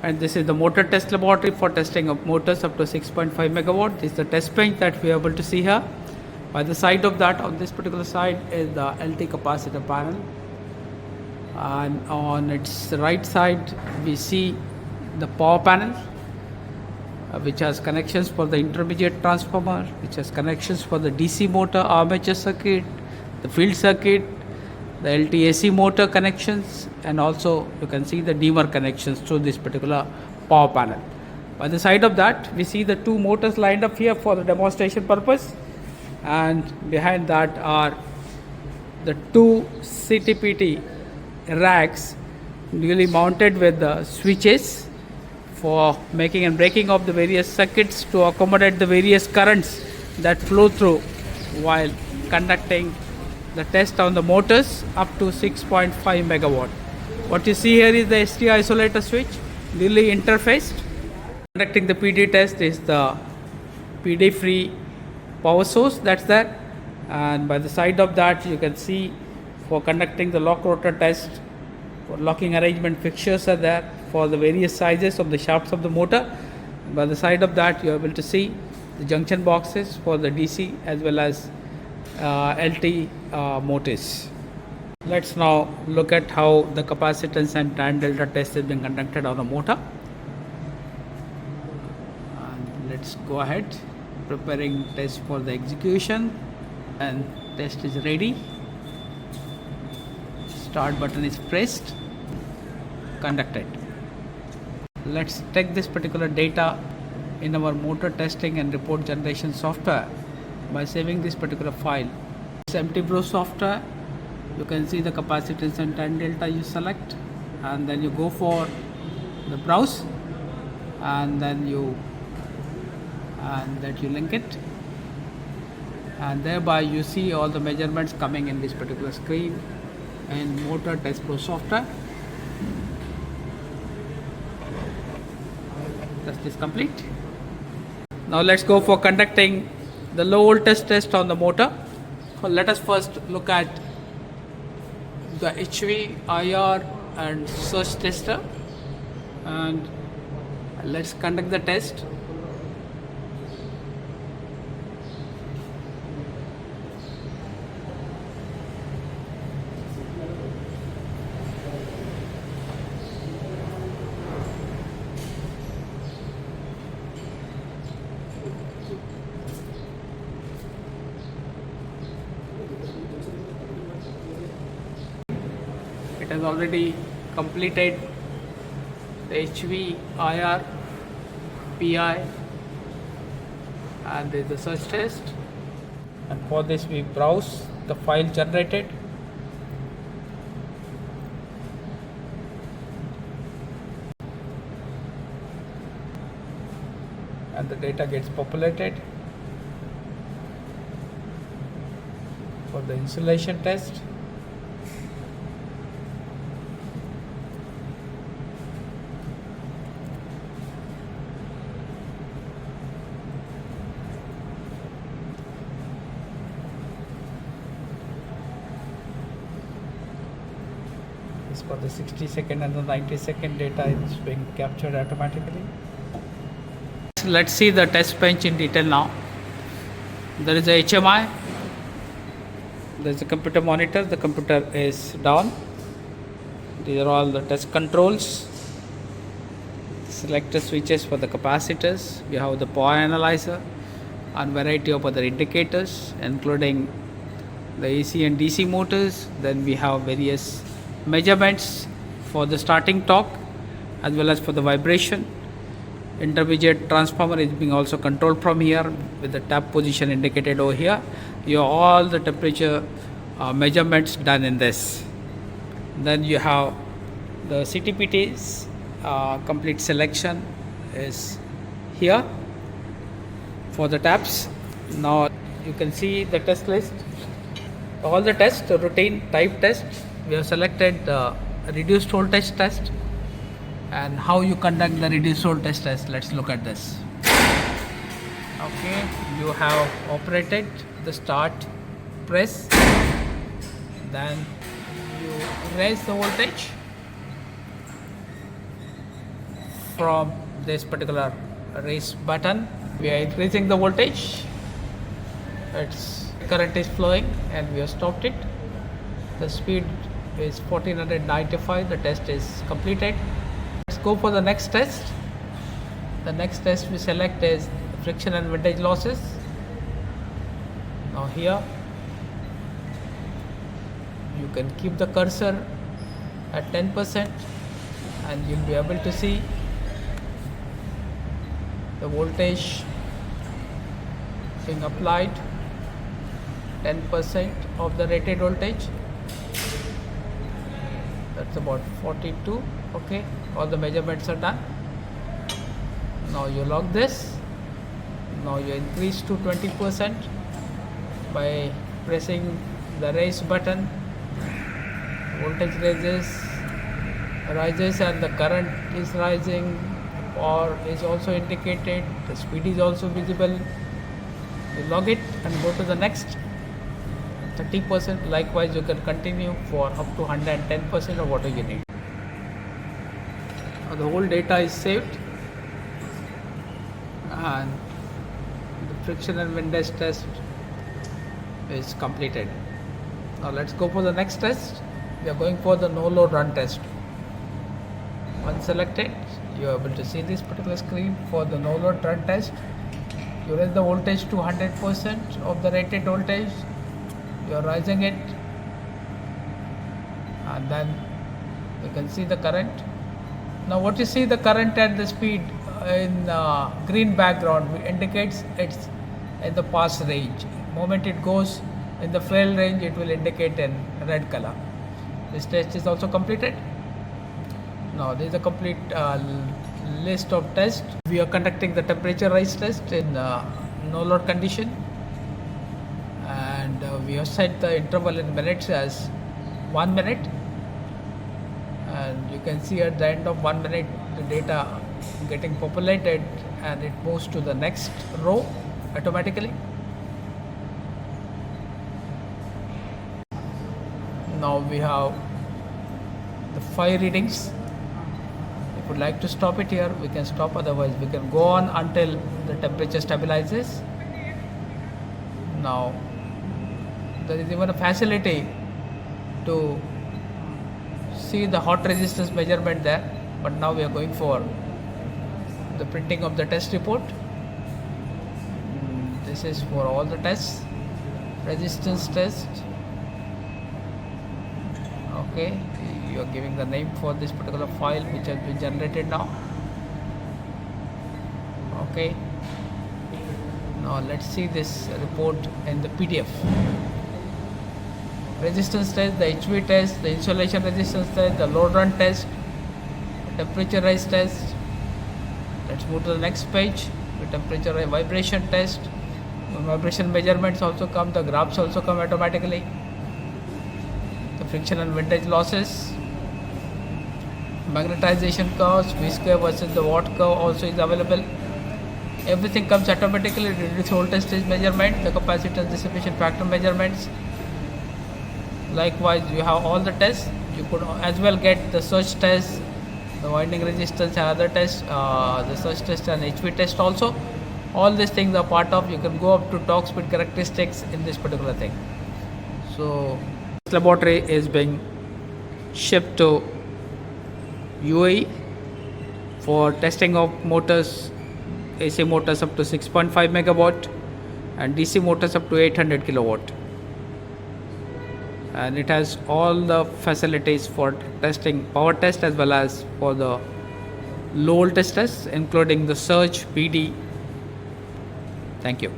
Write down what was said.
And this is the motor test laboratory for testing of motors up to 6.5 megawatt. This is the test bench that we are able to see here. By the side of that, on this particular side is the LT capacitor panel, and on its right side we see the power panel, which has connections for the intermediate transformer, which has connections for the DC motor armature circuit, the field circuit, the LTAC motor connections, and also you can see the dimmer connections through this particular power panel. By the side of that, we see the two motors lined up here for the demonstration purpose, and behind that are the two CTPT racks newly mounted with the switches for making and breaking of the various circuits to accommodate the various currents that flow through while conducting the test on the motors up to 6.5 megawatt. What you see here is the ST isolator switch newly interfaced. Conducting the PD test is the PD free power source that's there, and by the side of that you can see for conducting the lock rotor test, for locking arrangement fixtures are there for the various sizes of the shafts of the motor. By the side of that you are able to see the junction boxes for the DC as well as LT motors. Let's now look at how the capacitance and tan delta test is being conducted on a motor. And let's go ahead, preparing test for the execution, and test is ready. Start button is pressed, conducted. Let's take this particular data in our motor testing and report generation software by saving this particular file. This MTBro software, you can see the capacitance and tan delta you select, and then you go for the browse, and then you link it, and thereby you see all the measurements coming in this particular screen in motor test pro software. Test is complete. Now let's go for conducting the low voltage test on the motor. So let us first look at the HV, IR and surge tester, and let's conduct the test. It has already completed the HV, IR, PI, and the search test. And for this we browse the file generated. And the data gets populated for the insulation test. For the 60-second and the 90-second data is being captured automatically. Let's see the test bench in detail now. There is a HMI, there is a computer monitor, the computer is down. These are all the test controls. Selector switches for the capacitors. We have the power analyzer and variety of other indicators including the AC and DC motors. Then we have various measurements for the starting torque as well as for the vibration. Intermediate transformer is being also controlled from here with the tap position indicated over here. You have all the temperature measurements done in this. Then you have the CTPT's complete selection is here for the taps. Now you can see the test list, all the tests, the routine type test. We have selected the reduced voltage test, and how you conduct the reduced voltage test. Let's look at this. Okay, you have operated the start press, then you raise the voltage, from this particular raise button. We are increasing the voltage. Its current is flowing and we have stopped it. The speed is 1495. The test is completed. Let's go for the next test. The next test we select is friction and windage losses. Now here you can keep the cursor at 10% and you'll be able to see the voltage being applied, 10% of the rated voltage. That's about 42. Okay, all the measurements are done. Now you lock this. Now you increase to 20% by pressing the raise button. Voltage rises and the current is rising or is also indicated. The speed is also visible. You log it and go to the next. 30%. Likewise, you can continue for up to 110% of whatever you need. Now the whole data is saved and the friction and windage test is completed. Now let's go for the next test. We are going for the no load run test. Once selected, you are able to see this particular screen for the no load run test. You raise the voltage to 100% of the rated voltage. You are rising it and then you can see the current. Now what you see, the current and the speed in green background indicates it's in the pass range. Moment it goes in the fail range, it will indicate in red color. This test is also completed. Now there is a complete list of tests. We are conducting the temperature rise test in no load condition, and we have set the interval in minutes as 1 minute, and you can see at the end of 1 minute the data getting populated and it moves to the next row automatically. Now we have the 5 readings. If you would like to stop it here, we can stop, otherwise we can go on until the temperature stabilizes. Now there is even a facility to see the hot resistance measurement there, but now we are going for the printing of the test report. This is for all the tests. Resistance test. Okay, you are giving the name for this particular file which has been generated now. Okay, now let's see this report in the PDF. Resistance test, the HV test, the insulation resistance test, the load run test, temperature rise test. Let's move to the next page. The temperature rise vibration test. The vibration measurements also come, the graphs also come automatically. The friction and windage losses, magnetization curves, V square versus the watt curve also is available. Everything comes automatically. Reduced voltage stage measurement, the capacitance dissipation factor measurements. Likewise, you have all the tests. You could as well get the surge test, the winding resistance and other tests, the surge test and HV test also. All these things are part of. You can go up to torque speed characteristics in this particular thing. So this laboratory is being shipped to UAE for testing of motors, AC motors up to 6.5 megawatt and DC motors up to 800 kilowatt. And it has all the facilities for testing power test as well as for the low voltage tests, including the surge, PD. Thank you.